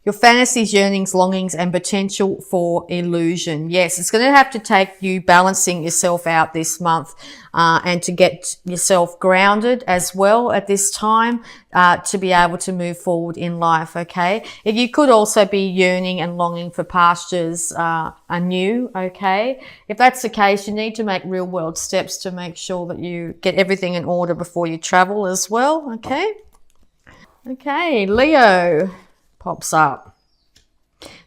Your fantasies, yearnings, longings, and potential for illusion. Yes, it's going to have to take you balancing yourself out this month and to get yourself grounded as well at this time to be able to move forward in life, okay? If you could also be yearning and longing for pastures anew, okay? If that's the case, you need to make real world steps to make sure that you get everything in order before you travel as well, okay? Okay, Leo pops up.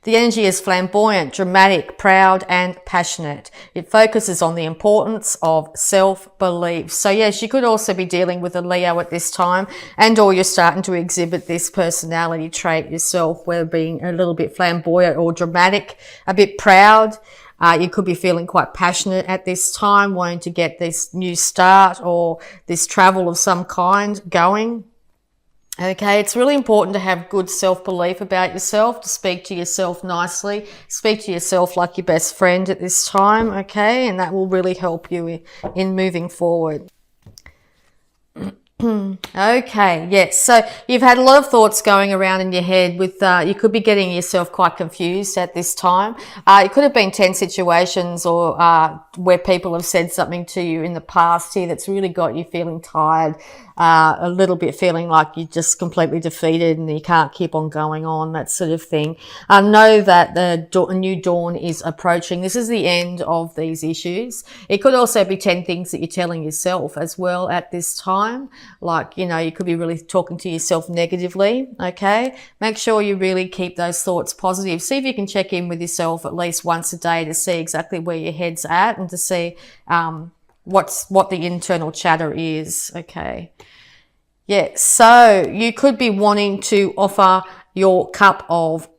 The energy is flamboyant, dramatic, proud, and passionate. It focuses on the importance of self-belief. So yes, you could also be dealing with a Leo at this time, and or you're starting to exhibit this personality trait yourself, where being a little bit flamboyant or dramatic, a bit proud. You could be feeling quite passionate at this time, wanting to get this new start or this travel of some kind going. Okay, it's really important to have good self-belief about yourself, to speak to yourself nicely, speak to yourself like your best friend at this time, okay? And that will really help you in moving forward. Okay, yes. So you've had a lot of thoughts going around in your head with, you could be getting yourself quite confused at this time. It could have been tense situations or where people have said something to you in the past here that's really got you feeling tired, a little bit feeling like you're just completely defeated and you can't keep on going on, that sort of thing. Know that the new dawn is approaching. This is the end of these issues. It could also be 10 things that you're telling yourself as well at this time. Like, you know, you could be really talking to yourself negatively, okay? Make sure you really keep those thoughts positive. See if you can check in with yourself at least once a day to see exactly where your head's at and to see what the internal chatter is, okay? Yeah, so you could be wanting to offer your cup of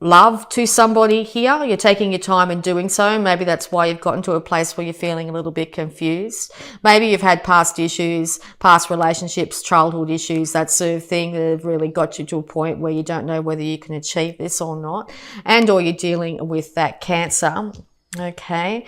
love to somebody here. You're taking your time in doing so. Maybe that's why you've gotten to a place where you're feeling a little bit confused. Maybe you've had past issues, past relationships, childhood issues, that sort of thing that have really got you to a point where you don't know whether you can achieve this or not. And or you're dealing with that Cancer, okay?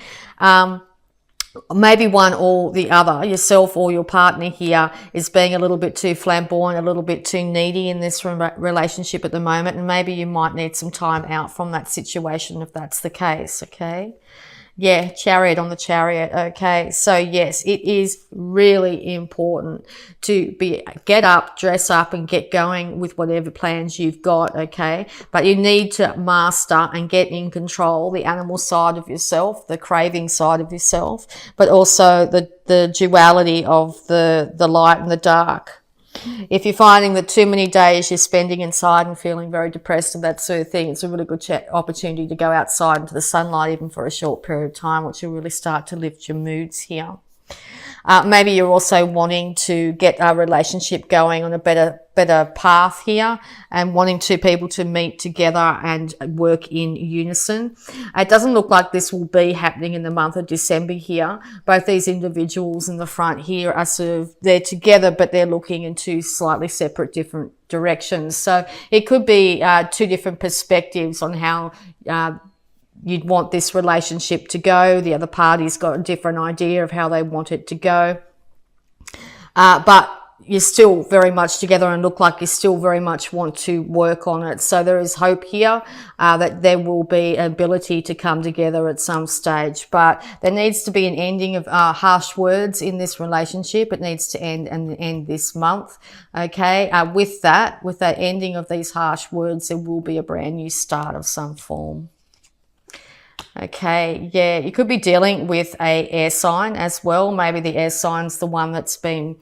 Maybe one or the other, yourself or your partner here, is being a little bit too flamboyant, a little bit too needy in this relationship at the moment, and maybe you might need some time out from that situation if that's the case, okay? Yeah, Chariot on the Chariot, okay? So yes, it is really important to get up, dress up and get going with whatever plans you've got, okay? But you need to master and get in control the animal side of yourself, the craving side of yourself, but also the duality of the light and the dark. If you're finding that too many days you're spending inside and feeling very depressed and that sort of thing, it's a really good opportunity to go outside into the sunlight even for a short period of time, which will really start to lift your moods here. Maybe you're also wanting to get a relationship going on a better path here and wanting two people to meet together and work in unison. It doesn't look like this will be happening in the month of December here. Both these individuals in the front here are they're together, but they're looking in two slightly separate different directions. So it could be two different perspectives on how you'd want this relationship to go. The other party's got a different idea of how they want it to go. But you're still very much together and look like you still very much want to work on it. So there is hope here that there will be ability to come together at some stage. But there needs to be an ending of harsh words in this relationship. It needs to end this month. Okay. With that ending of these harsh words, there will be a brand new start of some form. Okay, yeah, you could be dealing with a air sign as well. Maybe the air sign's the one that's been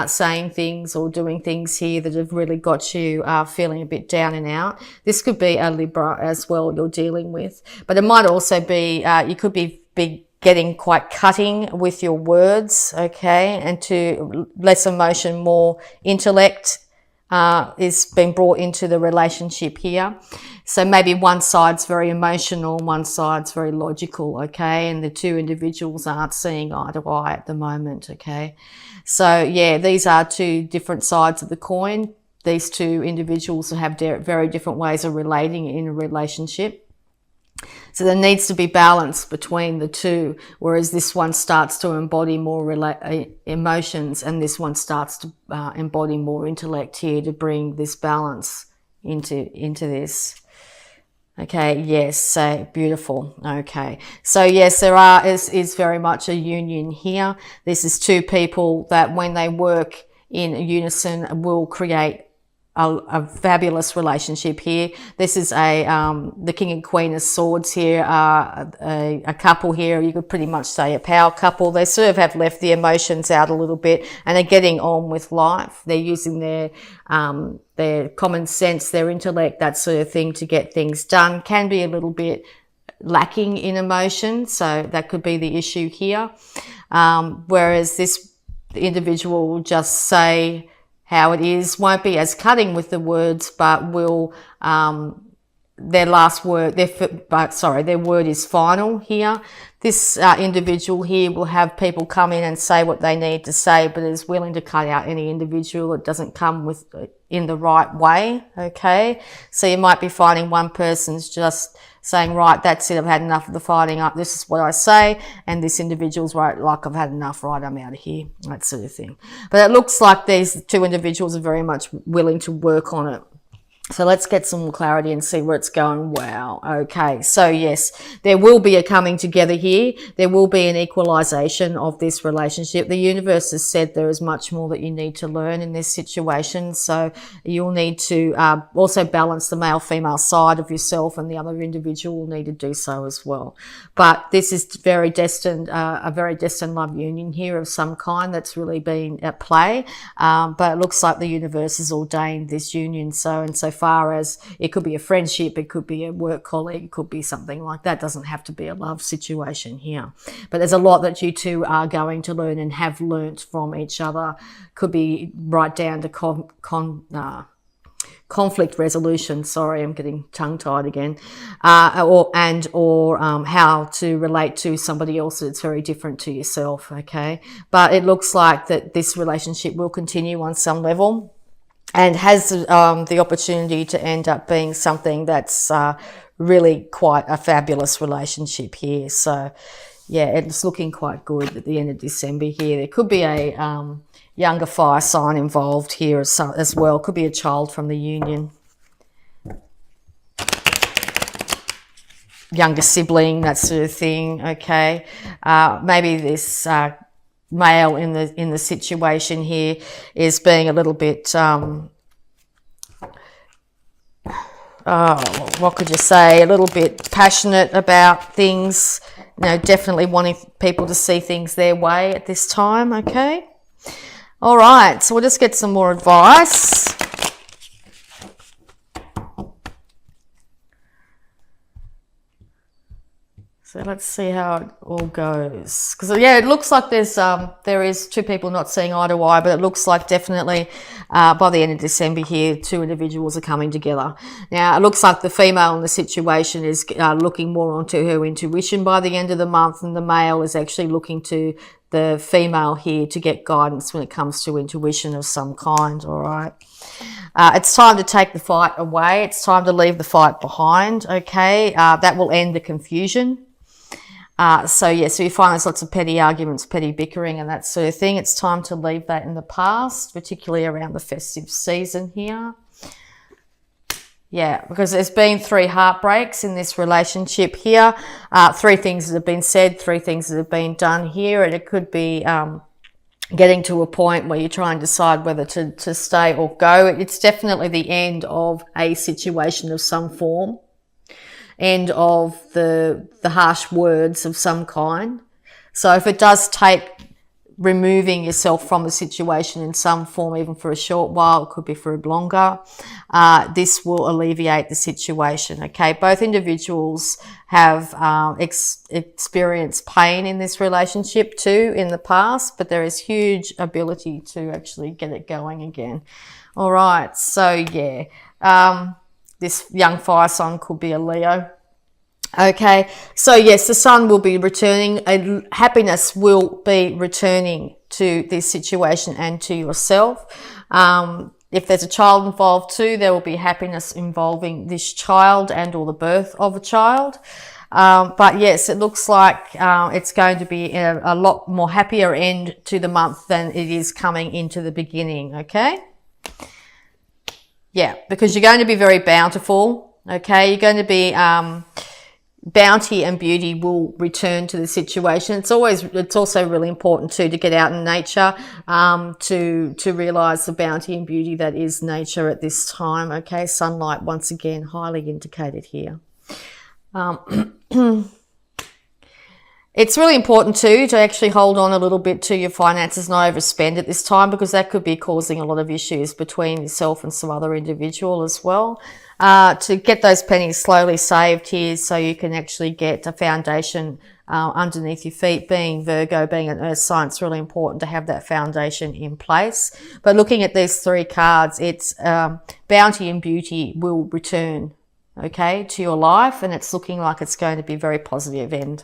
saying things or doing things here that have really got you feeling a bit down and out. This could be a Libra as well you're dealing with. But it might also be, you could be getting quite cutting with your words, okay, and to less emotion, more intellect is being brought into the relationship here. So maybe one side's very emotional, one side's very logical, okay? And the two individuals aren't seeing eye to eye at the moment, okay? So yeah, these are two different sides of the coin. These two individuals have very different ways of relating in a relationship. So there needs to be balance between the two, whereas this one starts to embody more emotions and this one starts to embody more intellect here to bring this balance into this. Okay, yes, so beautiful. Okay, so yes, is very much a union here. This is two people that when they work in unison will create a fabulous relationship here. This is the King and Queen of Swords here, a couple here. You could pretty much say a power couple. They sort of have left the emotions out a little bit and are getting on with life. They're using their common sense, their intellect, that sort of thing to get things done. Can be a little bit lacking in emotion, so that could be the issue here. Whereas this individual will just say how it is, won't be as cutting with the words, but will their last word, their word is final here. This individual here will have people come in and say what they need to say, but is willing to cut out any individual that doesn't come with in the right way. Okay, so you might be finding one person's just saying, right, that's it, I've had enough of the fighting up, this is what I say, and this individual's right, like, I've had enough, right, I'm out of here, that sort of thing. But it looks like these two individuals are very much willing to work on it. So let's get some more clarity and see where it's going. Wow. Okay. So yes, there will be a coming together here. There will be an equalization of this relationship. The universe has said there is much more that you need to learn in this situation. So you'll need to also balance the male-female side of yourself, and the other individual will need to do so as well. But this is very destined, a very destined love union here of some kind that's really been at play. But it looks like the universe has ordained this union. So, and so far as it could be a friendship, it could be a work colleague, it could be something like that. It doesn't have to be a love situation here. But there's a lot that you two are going to learn and have learnt from each other. Could be right down to conflict resolution. Sorry, I'm getting tongue-tied again. Or how to relate to somebody else that's very different to yourself. Okay, but it looks like that this relationship will continue on some level, and has the opportunity to end up being something that's really quite a fabulous relationship here. So, yeah, it's looking quite good at the end of December here. There could be a younger fire sign involved here as well. Could be a child from the union. Younger sibling, that sort of thing, okay. Maybe this male in the situation here is being a little bit what could you say, a little bit passionate about things, you know, definitely wanting people to see things their way at this time. Okay, all right, so we'll just get some more advice. So let's see how it all goes. Because, yeah, it looks like there is two people not seeing eye to eye, but it looks like definitely by the end of December here, two individuals are coming together. Now, it looks like the female in the situation is looking more onto her intuition by the end of the month, and the male is actually looking to the female here to get guidance when it comes to intuition of some kind, all right? It's time to take the fight away. It's time to leave the fight behind, okay? That will end the confusion. So you find there's lots of petty arguments, petty bickering and that sort of thing. It's time to leave that in the past, particularly around the festive season here. Yeah, because there's been 3 heartbreaks in this relationship here. 3 things that have been said, 3 things that have been done here. And it could be getting to a point where you try and decide whether to stay or go. It's definitely the end of a situation of some form. End of the harsh words of some kind. So if it does take removing yourself from the situation in some form, even for a short while, it could be for longer, this will alleviate the situation. Okay, both individuals have experienced pain in this relationship too in the past, but there is huge ability to actually get it going again. All right, so yeah, this young fire sign could be a Leo. Okay, so yes, the sun will be returning, happiness will be returning to this situation and to yourself. If there's a child involved too, there will be happiness involving this child and or the birth of a child. But yes, it looks like it's going to be a lot more happier end to the month than it is coming into the beginning, okay? Yeah, because you're going to be very bountiful. Okay, you're going to be bounty and beauty will return to the situation. It's also really important too to get out in nature, to realize the bounty and beauty that is nature at this time. Okay, sunlight once again highly indicated here. It's really important too to actually hold on a little bit to your finances, not overspend at this time, because that could be causing a lot of issues between yourself and some other individual as well. To get those pennies slowly saved here so you can actually get a foundation underneath your feet. Being Virgo, being an earth sign, it's really important to have that foundation in place. But looking at these three cards, it's bounty and beauty will return, okay, to your life, and it's looking like it's going to be a very positive end.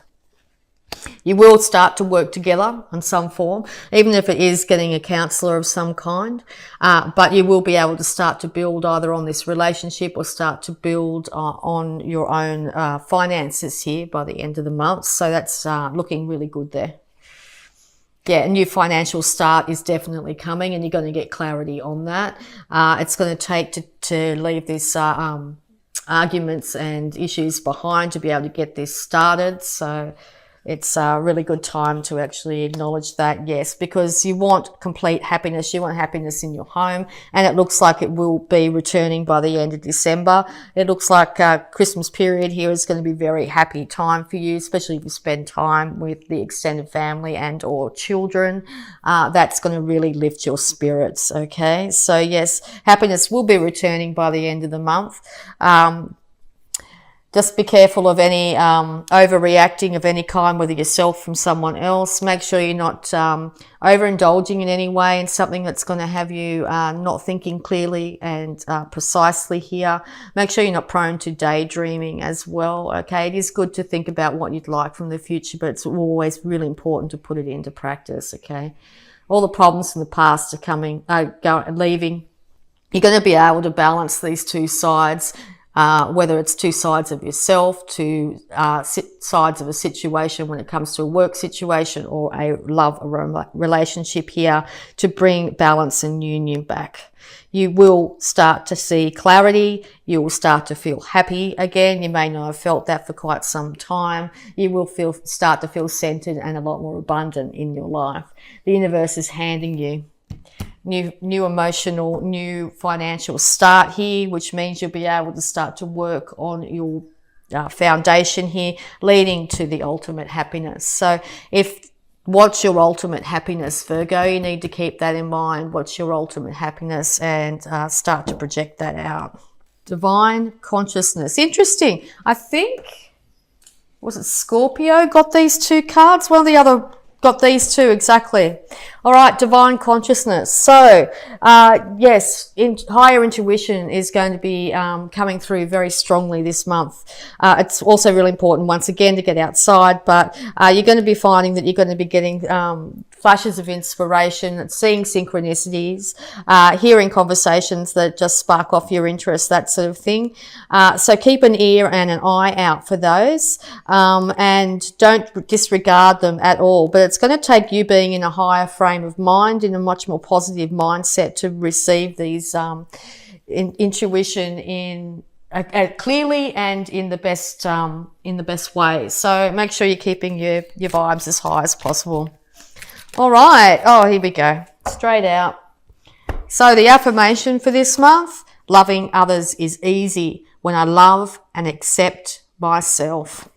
You will start to work together in some form, even if it is getting a counsellor of some kind, but you will be able to start to build either on this relationship or start to build on your own finances here by the end of the month. So that's looking really good there. Yeah, a new financial start is definitely coming, and you're going to get clarity on that. It's going to take to leave this arguments and issues behind to be able to get this started. So it's a really good time to actually acknowledge that, yes, because you want complete happiness. You want happiness in your home, and it looks like it will be returning by the end of December. It looks like Christmas period here is going to be a very happy time for you, especially if you spend time with the extended family and or children. That's going to really lift your spirits, okay? So yes, happiness will be returning by the end of the month. Just be careful of any overreacting of any kind, whether yourself from someone else. Make sure you're not overindulging in any way in something that's going to have you not thinking clearly and precisely here. Make sure you're not prone to daydreaming as well. Okay, it is good to think about what you'd like from the future, but it's always really important to put it into practice. Okay, all the problems from the past are leaving. You're going to be able to balance these two sides. Whether it's two sides of yourself, two sides of a situation when it comes to a work situation or a love relationship here, to bring balance and union back. You will start to see clarity. You will start to feel happy again. You may not have felt that for quite some time. You will start to feel centered and a lot more abundant in your life. The universe is handing you new emotional, new financial start here, which means you'll be able to start to work on your foundation here, leading to the ultimate happiness. So what's your ultimate happiness, Virgo? You need to keep that in mind. What's your ultimate happiness, and start to project that out. Divine consciousness. Interesting. I think, was it Scorpio got these two cards? One of the other got these two, exactly. All right, divine consciousness. So, yes, higher intuition is going to be coming through very strongly this month. It's also really important, once again, to get outside, but you're going to be finding that you're going to be getting flashes of inspiration, seeing synchronicities, hearing conversations that just spark off your interest, that sort of thing. So keep an ear and an eye out for those, and don't disregard them at all. But it's going to take you being in a higher frame of mind, in a much more positive mindset, to receive these intuition in clearly and in the best way. So make sure you're keeping your vibes as high as possible. All right. Oh, here we go. Straight out. So the affirmation for this month: loving others is easy when I love and accept myself.